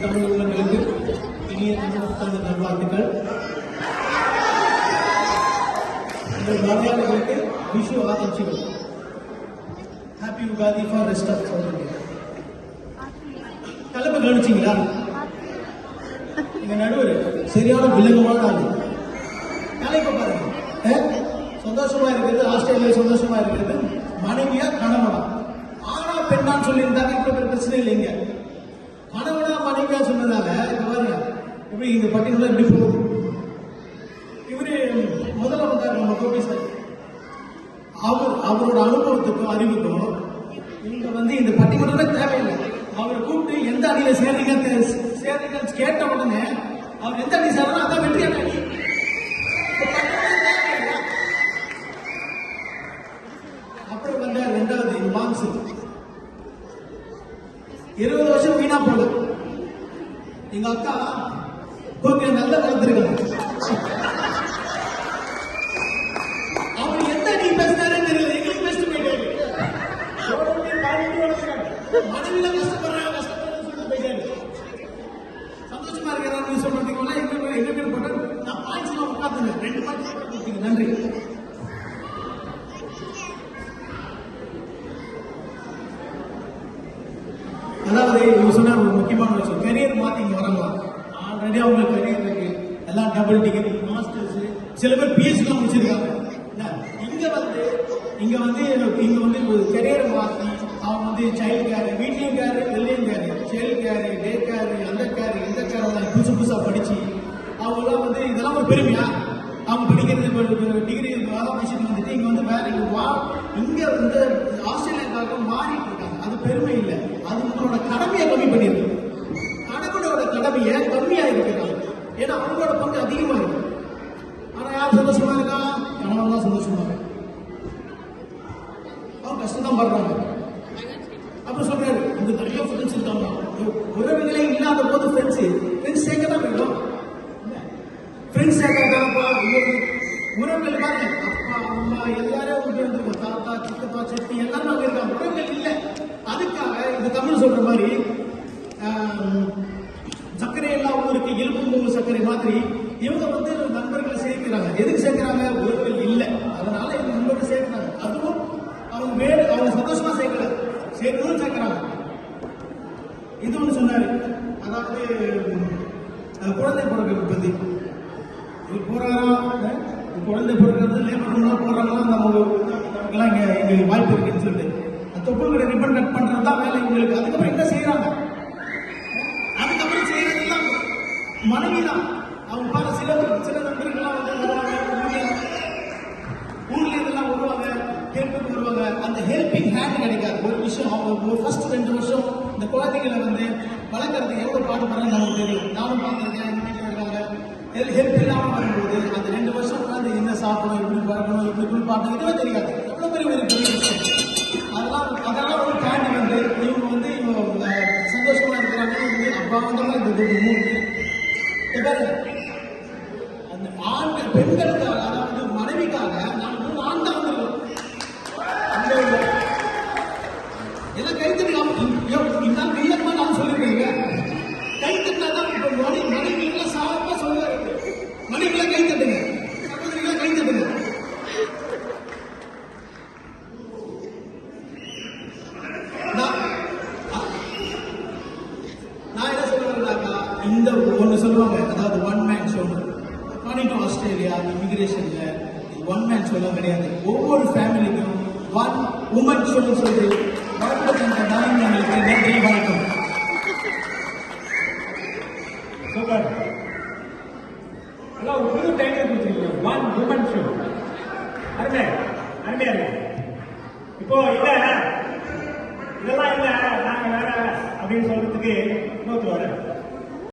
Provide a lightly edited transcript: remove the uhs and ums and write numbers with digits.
தமிழ் உள்ளங்களுக்கு இனிய தமிழ் நல்வாழ்த்துக்கள். உங்கள் மலையாளிகளுக்கு விஷு ஆரம்பிச்சுகள். Happy Ugadi for rest of South India. தலைமை கவனிச்சிங்களா? எங்க நடுவர் சரியான வில்லங்கமான ஆளு. தலைப்பை பாருங்க. சந்தோஷமா இருக்கிறது, ஆஸ்திரேலியா சந்தோஷமா இருக்கிறது, மனைவியா கணவனா, ஆனா பெண்ணான்னு சொல்லியிருந்தாங்க. இப்ப பிரச்சனை இல்லைங்க. கணவனா மனைவியா சொன்னதால பாருங்க இப்படி இந்த பட்டியல எப்படி போகுது. இவரு முதல்ல வந்தார் நம்ம கோபி சார். அவரோட அனுபவத்துக்கும் அறிவுக்கும் இங்க இந்த பட்டிமன்றமே தேவையில்லை. அவரை கூப்பிட்டு எந்த அணியில சேர்றீங்கன்னு கேட்ட உடனே அவர் எந்த அணி சேர்றா அதான் வெற்றியான அணி. அப்புறம் வந்தார் ரெண்டாவது மான்சு. 20 வருஷம் வீணா போல. எங்க அக்கா கொஞ்சம் நல்ல வளர்ந்துருக்காங்க. அவர் எந்த அணி பேசினாருன்னு தெரியல. எங்களுக்கு பெஸ்ட் போயிட்டாரு. மனைவியில கஷ்டப்படுறாங்க சொல்லிட்டு போயிட்டாரு. சந்தோஷமா இருக்கிறான்னு சொல்றதுக்கு எங்க பேர் போட்டு நான் பாயிண்ட்ஸ் எல்லாம் உட்காந்துங்க. 2 பாயிண்ட்ஸ். நன்றி. அதாவது இவங்க சொன்ன ஒரு முக்கியமான விஷயம், கரியர் மாத்தி இங்க வரலாம். ஆல்ரெடி அவங்க கரியர் இருக்கு, எல்லாம் டபுள் டிகிரி, மாஸ்டர்ஸ், சில பேர் பிஎஸ்சி முடிச்சிருக்காங்க. இங்க ஒரு கரியர் மாத்தி அவங்க சைல்டு கேர், வீட்லயும் கேர், வெளியும் care, child care, day care, அந்த கேர், இந்த கேர் புதுசா படிச்சு அவங்க இதெல்லாம் ஒரு பெருமையா? அவங்க படிக்கிறது டிகிரி படிச்சுட்டு இங்க வேற இங்க ஆஸ்திரேலியாக்காக மாறிட்டு இருக்காங்க. அது பெருமை இல்லை, அது உங்களோட கடமையை கம்மி பண்ணிருக்கு. கணவனோட கடமையை கம்மியா இருக்கிறாங்க. ஏன்னா அவங்களோட பங்கு அதிகமா இருக்கு. ஆனா யார் சந்தோஷமா இருக்கா? கணவன் தான் சந்தோஷமா இருக்கு. அவங்க கஷ்டம் தான் படுறாங்க. அப்புறம் சொல்றாரு இந்த நிறைய ஃப்ரெண்ட்ஸ் இருக்காங்க. உறவுகளே இல்லாத போது ஃப்ரெண்ட்ஸ் சேர்க்க தான் வேணும். ஃப்ரெண்ட்ஸ் சேர்க்காப்பா உறவுகள் பாருங்க, அப்பா அம்மா எல்லாரும் வந்துருக்கோம். தாத்தா சித்தப்பா சித்தி எல்லாரும் அங்க இருக்காங்க. உறவுகள் இல்லை. அதுக்காக இந்த தமிழ் சொல்ற மாதிரி சர்க்கரை எல்லாம் ஊருக்கு எலும்பு சர்க்கரை மாதிரி இவங்க நண்பர்களை சேர்க்கிறாங்க. எதுக்கு சேர்க்கிறாங்க? உறவுகள் இல்லை, அதனால இவங்க நண்பர்கள் சேர்க்கிறாங்க. அதுவும் அவங்க சந்தோஷமா சேர்க்கணும்னு சேர்க்கிறாங்க. இது ஒண்ணு சொன்னாரு. அதாவது குழந்தை பிறகு பத்தி போறாரா, குழந்தை பிறக்கிறது லேபர் ரூம்லாம் போறாங்களா, நமக்கெல்லாம் எங்களுக்கு வாய்ப்பு இருக்குன்னு சொல்லிட்டு தொப்புள் கடை ரிப்பன் கட் பண்றது தான் வேலை உங்களுக்கு. அதுக்கப்புறம் என்ன செய்யறாங்க? அதுக்கப்புறம் செய்யறதுலாம் மனைவி தான். அவங்க பாரு சில நண்பர்கள்லாம் ஊர்ல இதெல்லாம் வருவாங்க, ஹெல்ப்புக்கு வருவாங்க. அந்த ஹெல்பிங் ஹேண்ட் கிடைக்காது. ஒரு விஷயம் அவங்க ஃபர்ஸ்ட் 2 வருஷம் இந்த குழந்தைகளை வளர்க்கறதுக்கு எவ்வளவு பாடுபடுறாங்க நமக்கு தெரியும். நானும் பார்த்துருக்கேன். எங்க வீட்டில் இருக்காங்க. ஹெல்ப் இல்லாமல் வரும்போது அந்த 2 வருஷம் குழந்தை என்ன சாப்பிடணும், எப்படி வளர்க்கணும், எப்படி குளிப்பாட்டணும் இதெல்லாம் தெரியாது. எவ்வளவு பெரிய விஷயம். அதெல்லாம் ஒரு தாண்டி இவங்க சந்தோஷமா இருக்கிறாங்க. அப்பா அந்த ஆண்கள் பெண்களுக்கு, அதாவது மனைவிக்காக நான் 3 ஆண் தான் வந்துருக்கோம். எல்லாம் கைத்தட்டலாம். இன்னும் வியமா நான் சொல்லிருக்கீங்க. கைத்தட்டினாதான் இப்ப மனைவிகளை சாப்பா சொல்லுவாரு. மனைவிகளை கைத்தட்டுங்க, சகோதரிகளை கைத்தட்டுங்க. நான் என்ன சொல்லுவேன்னாக்கா, இந்த ஒண்ணு சொல்லுவாங்க, அதாவது one man show. According to Australia இமிகிரேஷன்ல ஒன் மேன் ஷோ கிடையாது. ஒவ்வொரு ஃபேமிலிக்கும் ஒன் உமன் ஷோ சொல்லி நன்றி, வணக்கம். சூப்பர். ஒரு புது டைட்டில் கொடுத்துருக்கீங்க, ஒன் உமன் ஷோ. அருமையா இருக்கு. இப்போ இல்ல இதெல்லாம் இல்ல நாங்க வேற அப்படின்னு சொல்றதுக்கு இன்னொருத்தர் வர